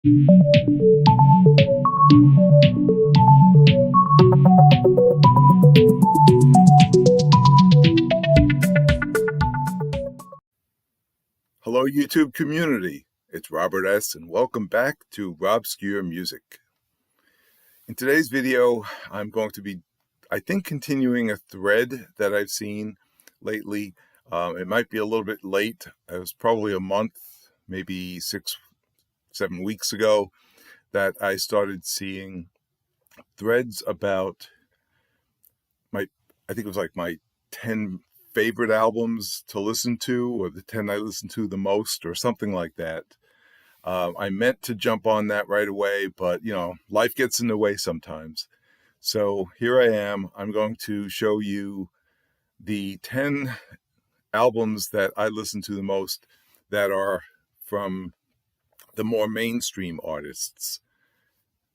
Hello, YouTube community. It's Robert S., and welcome back to RobScure Music. In today's video, I'm going to be, I think, continuing a thread that I've seen lately. It might be a little bit late. It was probably a month, maybe 6-7 weeks ago, that I started seeing threads about I think it was like my 10 favorite albums to listen to, or the 10 I listen to the most, or something like that. I meant to jump on that right away, but life gets in the way sometimes. So here I am. I'm going to show you the 10 albums that I listen to the most that are from the more mainstream artists.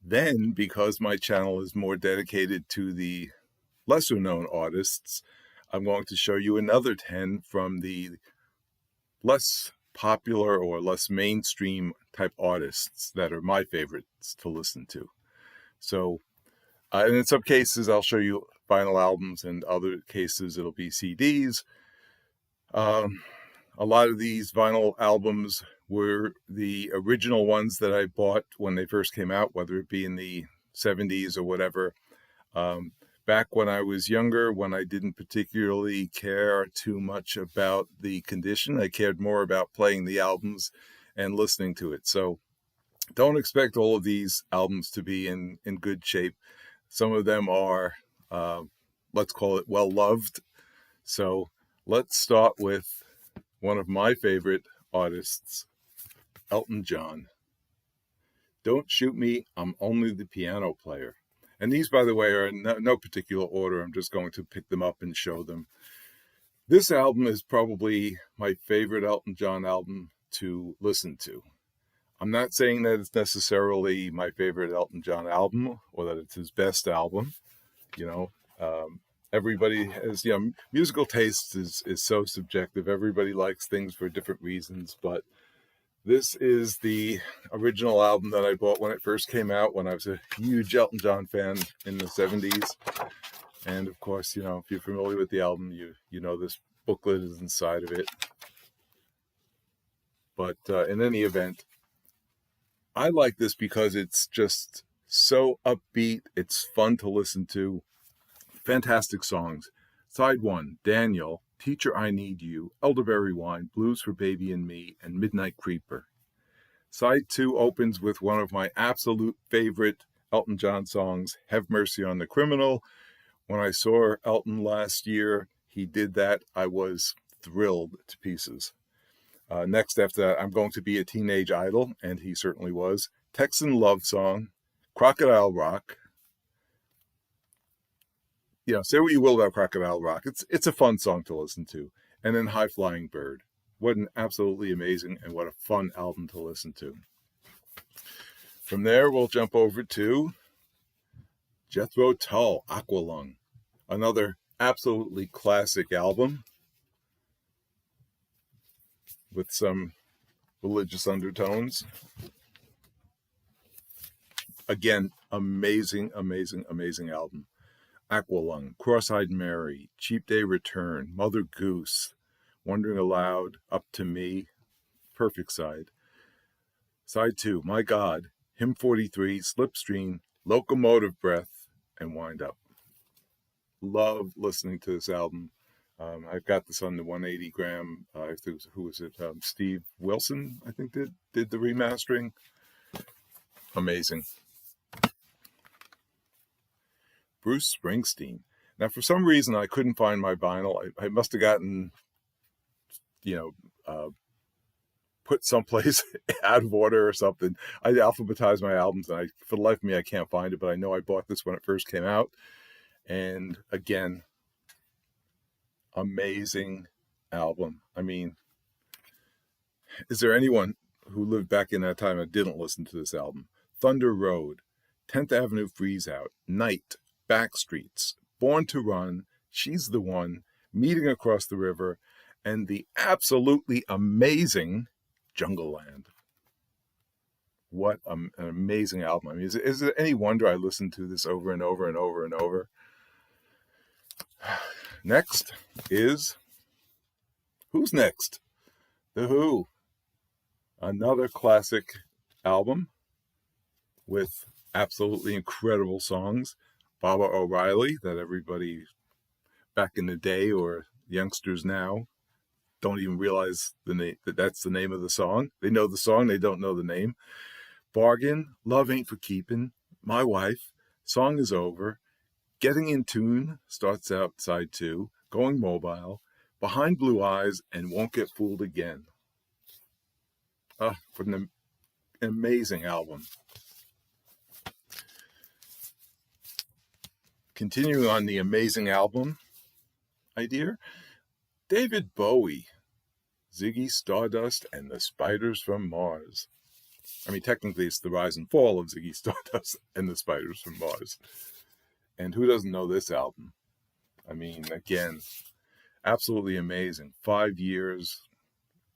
Then, because my channel is more dedicated to the lesser known artists, I'm going to show you another 10 from the less popular or less mainstream type artists that are my favorites to listen to. So, and in some cases, I'll show you vinyl albums, and other cases, it'll be CDs. A lot of these vinyl albums were the original ones that I bought when they first came out, whether it be in the 70s or whatever. Back when I was younger, when I didn't particularly care too much about the condition, I cared more about playing the albums and listening to it. So don't expect all of these albums to be in good shape. Some of them are, let's call it, well-loved. So let's start with one of my favorite artists, Elton John. Don't Shoot Me, I'm Only the Piano Player. And these, by the way, are in no particular order. I'm just going to pick them up and show them. This album is probably my favorite Elton John album to listen to. I'm not saying that it's necessarily my favorite Elton John album or that it's his best album. Everybody has, musical taste is so subjective. Everybody likes things for different reasons, but this is the original album that I bought when it first came out, when I was a huge Elton John fan in the 70s. And of course, if you're familiar with the album, you know this booklet is inside of it. But in any event, I like this because it's just so upbeat. It's fun to listen to. Fantastic songs. Side 1, Daniel, Teacher I Need You, Elderberry Wine, Blues for Baby and Me, and Midnight Creeper. Side 2 opens with one of my absolute favorite Elton John songs, Have Mercy on the Criminal. When I saw Elton last year, he did that. I was thrilled to pieces. Next after that, I'm Going to Be a Teenage Idol, and he certainly was. Texan Love Song, Crocodile Rock. Say what you will about Crocodile Rock. It's a fun song to listen to. And then High Flying Bird. What an absolutely amazing and what a fun album to listen to. From there, we'll jump over to Jethro Tull, Aqualung. Another absolutely classic album with some religious undertones. Again, amazing, amazing, amazing album. Aqualung, Cross-Eyed Mary, Cheap Day Return, Mother Goose, Wondering Aloud, Up to Me, perfect side. Side 2, My God, Hymn 43, Slipstream, Locomotive Breath, and Wind Up. Love listening to this album. I've got this on the 180 gram. Who was it? Steve Wilson, I think, did the remastering. Amazing. Bruce Springsteen. Now, for some reason, I couldn't find my vinyl. I must have gotten, put someplace out of order or something. I alphabetized my albums, and for the life of me, I can't find it, but I know I bought this when it first came out. And again, amazing album. I mean, is there anyone who lived back in that time that didn't listen to this album? Thunder Road, 10th Avenue Freeze Out, Night, Backstreets, Born to Run, She's the One, Meeting Across the River, and the absolutely amazing Jungle Land. What an amazing album. I mean, is it any wonder I listen to this over and over and over and over? Next is, who's next? The Who. Another classic album with absolutely incredible songs. Baba O'Reilly, that everybody back in the day or youngsters now don't even realize the name, that's the name of the song. They know the song, they don't know the name. Bargain, Love Ain't for Keeping, My Wife, Song Is Over, Getting in Tune, starts out side 2, Going Mobile, Behind Blue Eyes, and Won't Get Fooled Again. What an amazing album. Continuing on the amazing album idea, David Bowie, Ziggy Stardust and the Spiders from Mars. I mean, technically it's the rise and fall of Ziggy Stardust and the Spiders from Mars. And who doesn't know this album? I mean, again, absolutely amazing. 5 years.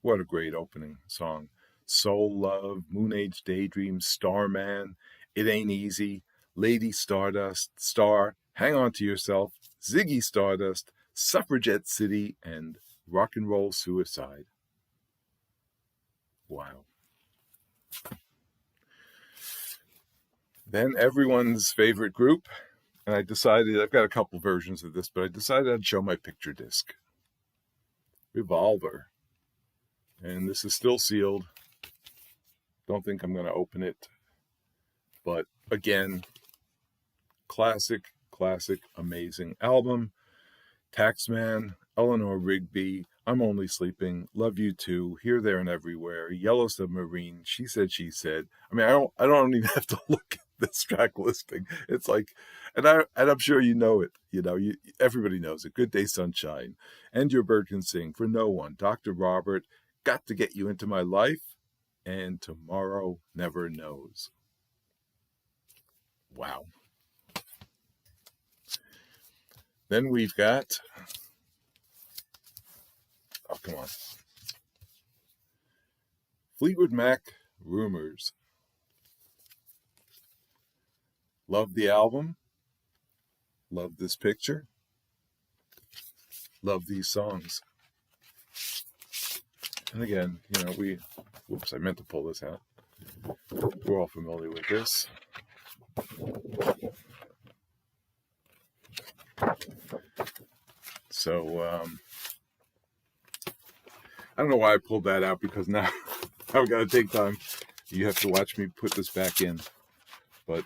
What a great opening song. Soul Love, Moon Age Daydream, Starman, It Ain't Easy, Lady Stardust, Star, Hang On to Yourself, Ziggy Stardust, Suffragette City, and Rock and Roll Suicide. Wow. Then everyone's favorite group, and I decided, I've got a couple versions of this, but I decided I'd show my picture disc. Revolver. And this is still sealed. Don't think I'm going to open it. But again, classic, amazing album. Taxman, Eleanor Rigby, I'm Only Sleeping, Love You Too, Here, There, and Everywhere, Yellow Submarine, She Said, She Said. I mean, I don't even have to look at this track listing. It's like, and I'm sure you know it. You know, everybody knows it. Good Day Sunshine, And Your Bird Can Sing, For No One, Dr. Robert, Got to Get You Into My Life, and Tomorrow Never Knows. Wow. Then we've got, oh, come on. Fleetwood Mac, Rumors. Love the album. Love this picture. Love these songs. And again, you know, whoops, I meant to pull this out. We're all familiar with this. So, I don't know why I pulled that out, because now I've got to take time. You have to watch me put this back in. But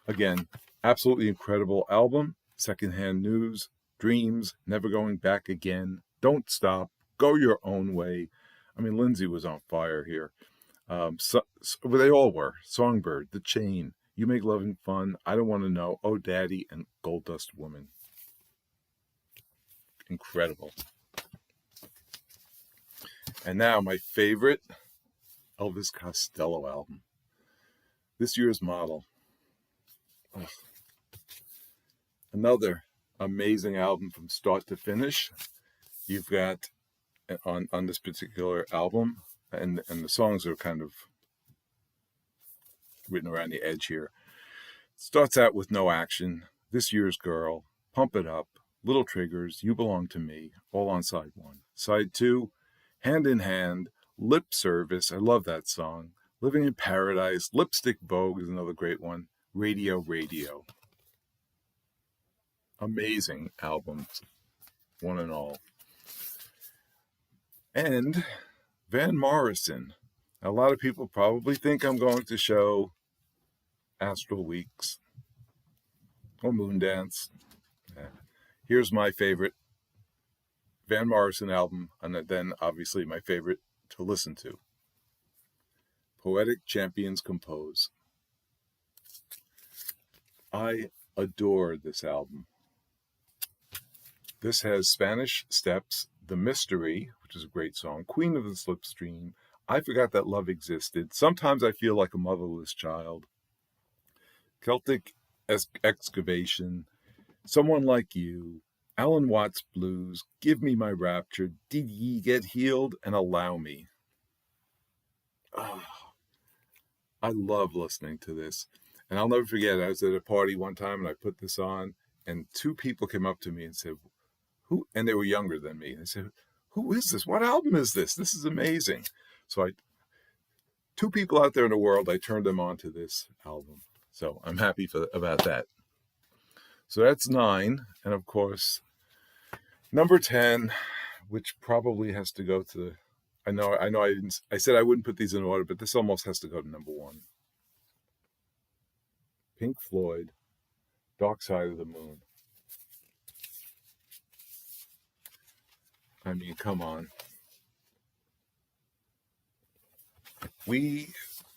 again, absolutely incredible album. Secondhand News, Dreams, Never Going Back Again, Don't Stop, Go Your Own Way. I mean, Lindsay was on fire here. So they all were. Songbird, The Chain, You Make Loving Fun, I Don't Want to Know, Oh Daddy, and Gold Dust Woman. Incredible. And now my favorite Elvis Costello album. This Year's Model. Ugh. Another amazing album from start to finish. You've got on this particular album, and the songs are kind of written around the edge here. Starts out with No Action, This Year's Girl, Pump It Up, Little Triggers, You Belong to Me, all on side 1. Side 2, Hand in Hand, Lip Service, I love that song. Living in Paradise, Lipstick Vogue is another great one. Radio, Radio. Amazing albums, one and all. And Van Morrison. A lot of people probably think I'm going to show Astral Weeks or Moondance. Here's my favorite Van Morrison album, and then obviously my favorite to listen to. Poetic Champions Compose. I adore this album. This has Spanish Steps, The Mystery, which is a great song, Queen of the Slipstream, I Forgot That Love Existed, Sometimes I Feel Like a Motherless Child, Celtic Excavation, Someone Like You, Alan Watts Blues, Give Me My Rapture, Did Ye Get Healed, and Allow Me. Oh, I love listening to this. And I'll never forget, I was at a party one time and I put this on, and two people came up to me and said, "Who?" And they were younger than me. They said, "Who is this? What album is this? This is amazing." So two people out there in the world, I turned them on to this album. So I'm happy about that. So that's 9. And of course, number 10, which probably has to go to, I know I said I wouldn't put these in order, but this almost has to go to number 1. Pink Floyd, Dark Side of the Moon. I mean, come on.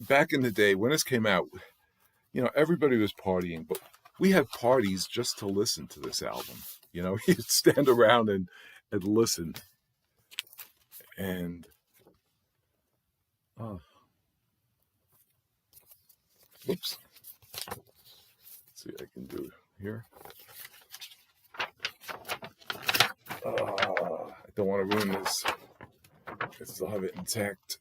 Back in the day when this came out, everybody was partying, but we had parties just to listen to this album. You'd stand around and listen. And, whoops. Let's see what I can do here. I don't want to ruin this. I still have it intact.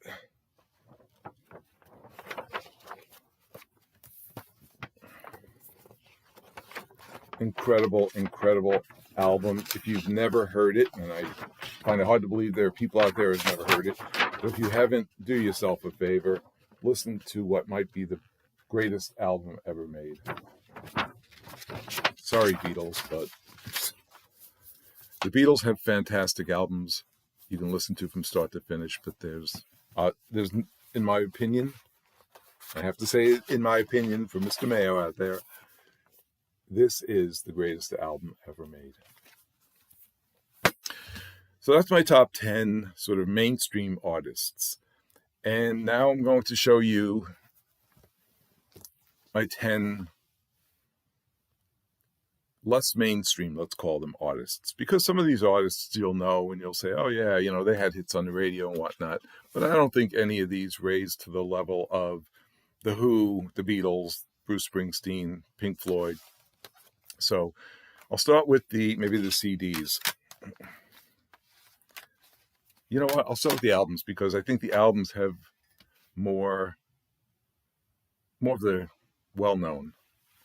Incredible album. If you've never heard it, and I find it hard to believe there are people out there who've never heard it, but if you haven't, do yourself a favor. Listen to what might be the greatest album ever made. Sorry, Beatles, but the Beatles have fantastic albums you can listen to from start to finish, but there's, in my opinion, I have to say, in my opinion, for Mr. Mayo out there, this is the greatest album ever made. So that's my top 10 sort of mainstream artists. And now I'm going to show you my 10 less mainstream, let's call them, artists. Because some of these artists you'll know and you'll say, oh yeah, they had hits on the radio and whatnot. But I don't think any of these raise to the level of The Who, the Beatles, Bruce Springsteen, Pink Floyd. So I'll start with maybe the CDs. You know what? I'll start with the albums because I think the albums have more of the well-known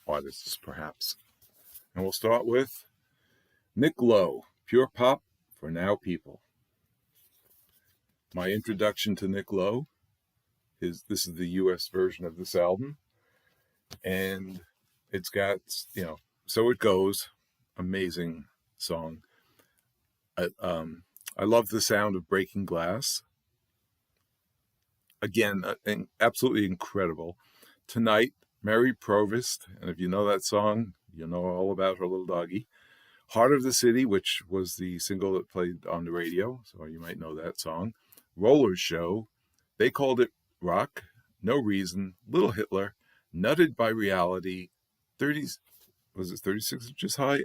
artists, perhaps. And we'll start with Nick Lowe, Pure Pop for Now People. My introduction to Nick Lowe this is the US version of this album. And it's got, So It Goes, amazing song. I love the sound of breaking glass. Again, absolutely incredible. Tonight, Mary Provost, and if you know that song, you know all about her little doggy. Heart of the City, which was the single that played on the radio, so you might know that song. Roller Show, They Called It Rock, No Reason, Little Hitler, Nutted by Reality, 36 inches high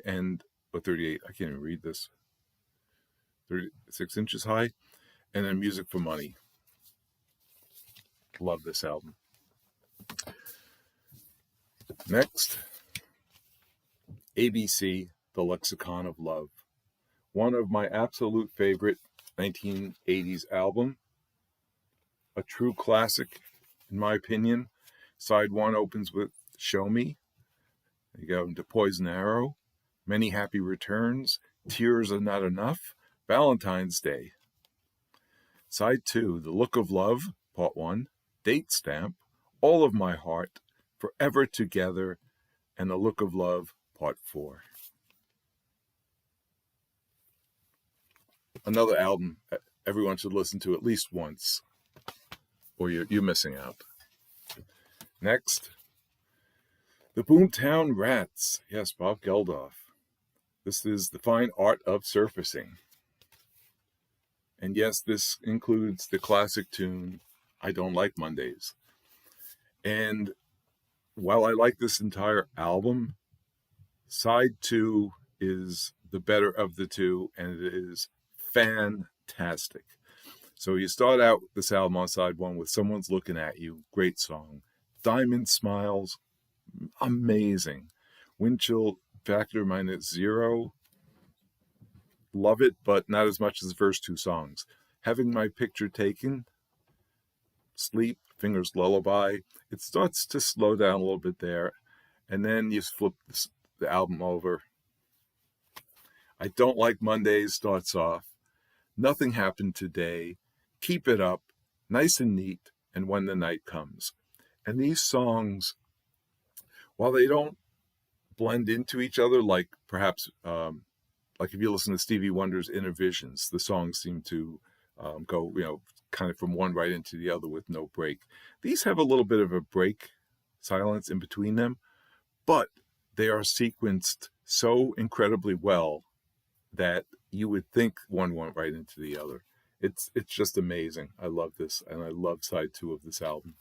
or 38? I can't even read this. 36 inches high, and then Music for Money. Love this album. Next, ABC, The Lexicon of Love. One of my absolute favorite 1980s album. A true classic, in my opinion. Side 1 opens with Show Me. You go into Poison Arrow, Many Happy Returns, Tears Are Not Enough, Valentine's Day. Side 2, The Look of Love, Part 1, Date Stamp, All of My Heart, Forever Together, and The Look of Love, Part 4. Another album everyone should listen to at least once, or you're missing out. Next, The Boomtown Rats. Yes, Bob Geldof. This is The Fine Art of Surfacing. And yes, this includes the classic tune, I Don't Like Mondays. And while I like this entire album, side 2 is the better of the two, and it is fantastic. So you start out this album on side 1 with Someone's Looking at You, great song. Diamond Smiles, amazing. Wind Chill Factor -0, love it, but not as much as the first 2 songs. Having My Picture Taken, Sleep, Finger's Lullaby. It starts to slow down a little bit there, and then you flip the album over. I Don't Like Mondays starts off. Nothing Happened Today. Keep It Up. Nice and Neat. And When the Night Comes. And these songs, while they don't blend into each other, like perhaps like if you listen to Stevie Wonder's Inner Visions, the songs seem to go, kind of from one right into the other with no break. These have a little bit of a break, silence in between them, but they are sequenced so incredibly well that you would think one went right into the other. It's just amazing. I love this, and I love side 2 of this album.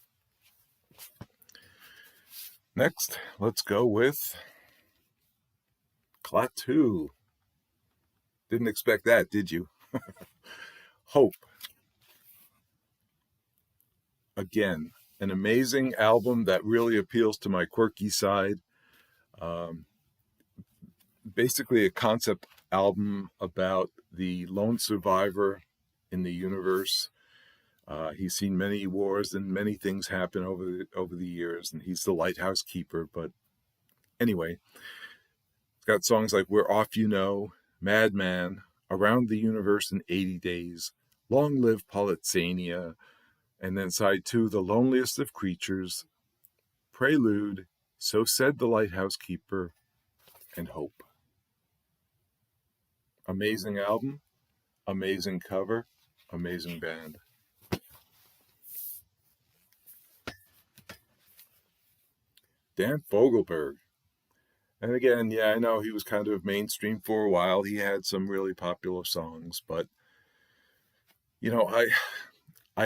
Next, let's go with Klaatu. Didn't expect that, did you? Hope. Again, an amazing album that really appeals to my quirky side. Basically a concept album about the lone survivor in the universe. He's seen many wars and many things happen over the years, and he's the lighthouse keeper. But anyway, it's got songs like We're Off You Know, Madman, Around the Universe in 80 Days, Long Live Politsania, and then side 2, The Loneliest of Creatures, Prelude, So Said the Lighthouse Keeper, and Hope. Amazing album, amazing cover, amazing band. Dan Fogelberg. And again, yeah, I know he was kind of mainstream for a while. He had some really popular songs, but I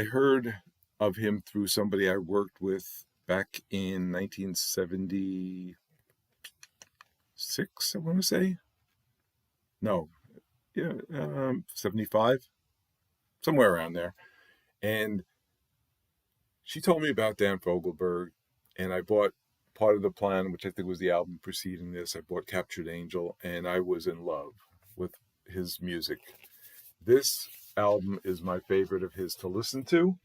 heard of him through somebody I worked with back in 1976, I want to say. No, yeah, 75, somewhere around there. And she told me about Dan Fogelberg, and I bought part of the plan, which I think was the album preceding this. I bought Captured Angel, and I was in love with his music. This album is my favorite of his to listen to.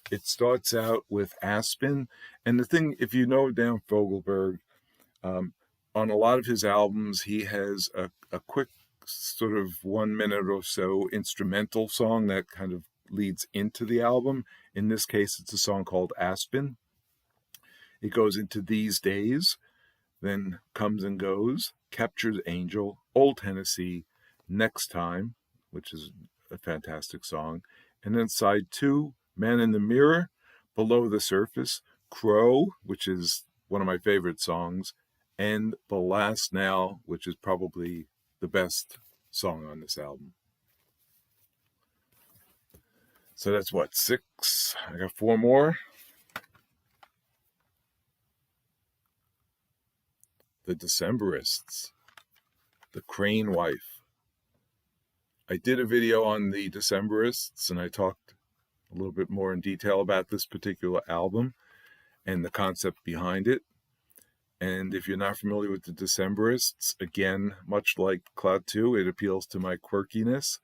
It starts out with Aspen, and the thing, if you know Dan Fogelberg, on a lot of his albums, he has a quick sort of 1 minute or so instrumental song that kind of leads into the album. In this case, it's a song called Aspen. It goes into These Days, then Comes and Goes, Captured Angel, Old Tennessee, Next Time, which is a fantastic song, and then side 2, Man in the Mirror, Below the Surface, Crow, which is one of my favorite songs, and The Last Now, which is probably the best song on this album. So that's what, 6? I got 4 more. The Decemberists, The Crane Wife. I did a video on the Decemberists, and I talked a little bit more in detail about this particular album and the concept behind it. And if you're not familiar with the Decemberists, again, much like Klaatu, it appeals to my quirkiness.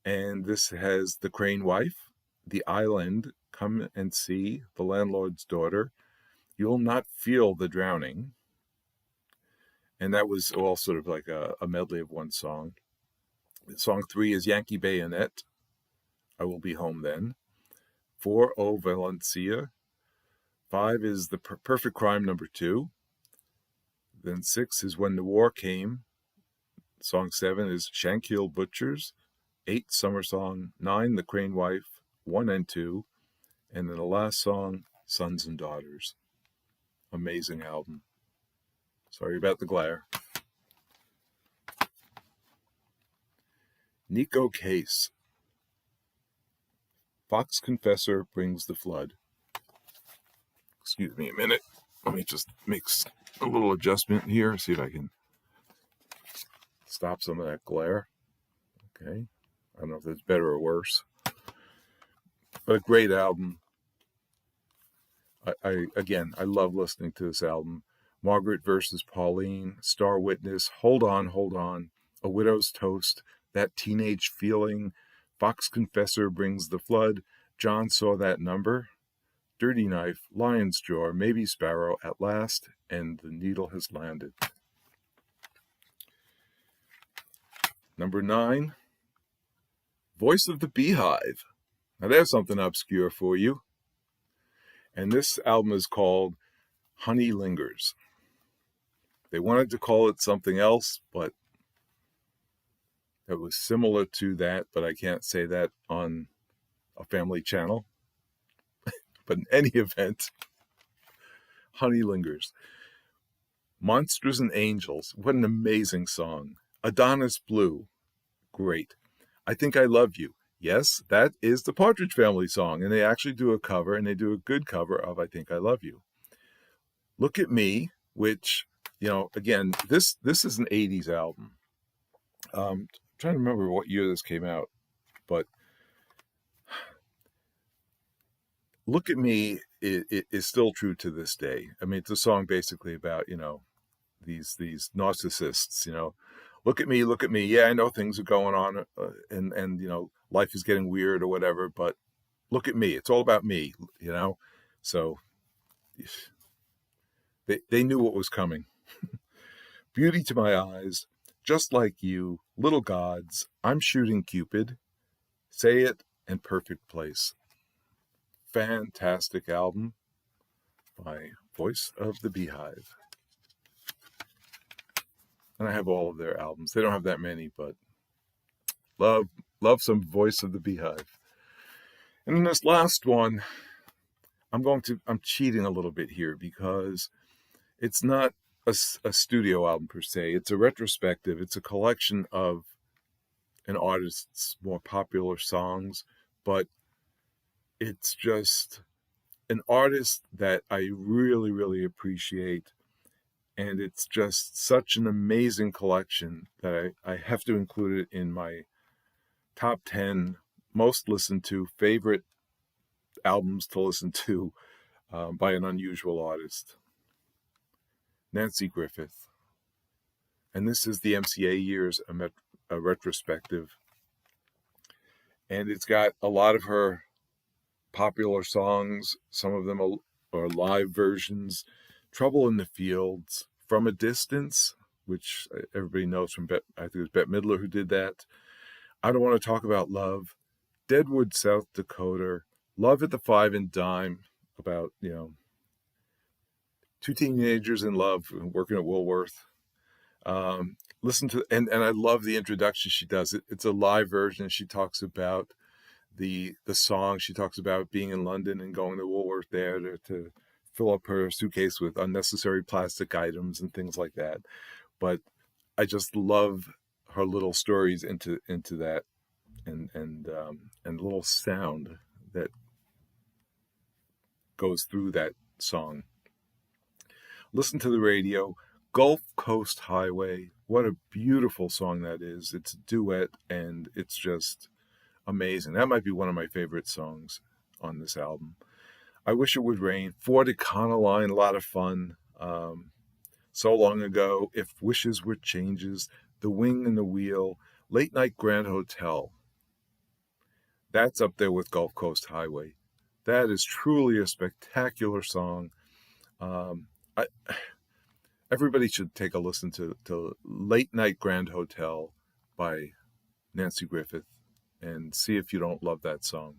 And this has The Crane Wife, The Island, Come and See, The Landlord's Daughter, You'll Not Feel the Drowning. And that was all sort of like a medley of one song. Song 3 is Yankee Bayonet, I Will Be Home Then. 4, O Valencia. 5 is The Perfect Crime number 2. Then 6 is When the War Came. Song 7 is Shankill Butchers. 8, Summer Song. 9, The Crane Wife, 1 and 2. And then the last song, Sons and Daughters. Amazing album. Sorry about the glare. Nico Case. Fox Confessor Brings the Flood. Excuse me a minute. Let me just make a little adjustment here. See if I can stop some of that glare. Okay. I don't know if that's better or worse. But a great album. I love listening to this album. Margaret versus Pauline, Star Witness, Hold On, A Widow's Toast, That Teenage Feeling, Fox Confessor Brings the Flood, John Saw That Number, Dirty Knife, Lion's Jaw, Maybe Sparrow, At Last, and The Needle Has Landed. Number 9, Voice of the Beehive. Now there's something obscure for you. And this album is called Honey Lingers. They wanted to call it something else, but it was similar to that, but I can't say that on a family channel. But in any event, Honey Lingers. Monsters and Angels, what an amazing song. Adonis Blue, great. I Think I Love You. Yes, that is the Partridge Family song, and they actually do a cover, and they do a good cover of I Think I Love You. Look at Me, which, again, this is an 80s album. I'm trying to remember what year this came out, but Look at Me is still true to this day. I mean, it's a song basically about, these narcissists, look at me. Yeah, I know things are going on and life is getting weird or whatever, but look at me. It's all about me, So they knew what was coming. Beauty to My Eyes, Just Like You, Little Gods, I'm Shooting Cupid, Say It, and Perfect Place. Fantastic album by Voice of the Beehive. And I have all of their albums. They don't have that many, but love some Voice of the Beehive. And in this last one, I'm cheating a little bit here because it's not a studio album per se. It's a retrospective. It's a collection of an artist's more popular songs, but it's just an artist that I really, really appreciate. And it's just such an amazing collection that I have to include it in my top 10 most listened to favorite albums to listen to by an unusual artist. Nancy Griffith. And this is the MCA years, a retrospective. And it's got a lot of her popular songs. Some of them are live versions. Trouble in the Fields, From a Distance, which everybody knows from I think it was Bette Midler who did that. I Don't Want to Talk About Love, Deadwood, South Dakota, Love at the Five and Dime, about, two teenagers in love working at Woolworth. Listen to, and I love the introduction she does. It's a live version. She talks about the song. She talks about being in London and going to Woolworth there to fill up her suitcase with unnecessary plastic items and things like that. But I just love her little stories into that and little sound that goes through that song. Listen to the Radio, Gulf Coast Highway. What a beautiful song that is. It's a duet and it's just amazing. That might be one of my favorite songs on this album. I Wish It Would Rain, Fort Econoline, a lot of fun. So Long Ago, If Wishes Were Changes, The Wing and the Wheel, Late Night Grand Hotel. That's up there with Gulf Coast Highway. That is truly a spectacular song. Everybody should take a listen to Late Night Grand Hotel by Nancy Griffith and see if you don't love that song.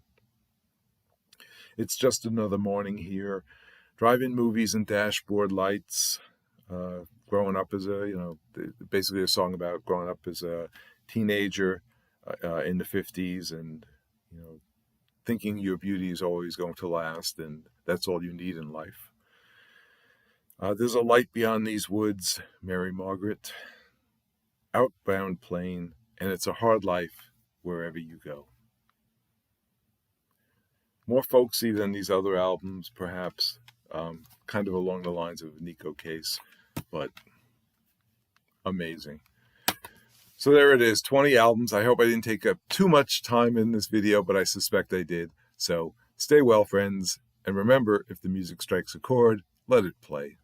It's Just Another Morning Here, Drive-In Movies and Dashboard Lights, growing up as basically a song about growing up as a teenager in the 50s and, thinking your beauty is always going to last and that's all you need in life. There's a Light Beyond These Woods, Mary Margaret, Outbound Plane, and It's a Hard Life Wherever You Go. More folksy than these other albums, perhaps, kind of along the lines of Nico Case, but amazing. So there it is, 20 albums. I hope I didn't take up too much time in this video, but I suspect I did. So stay well, friends, and remember, if the music strikes a chord, let it play.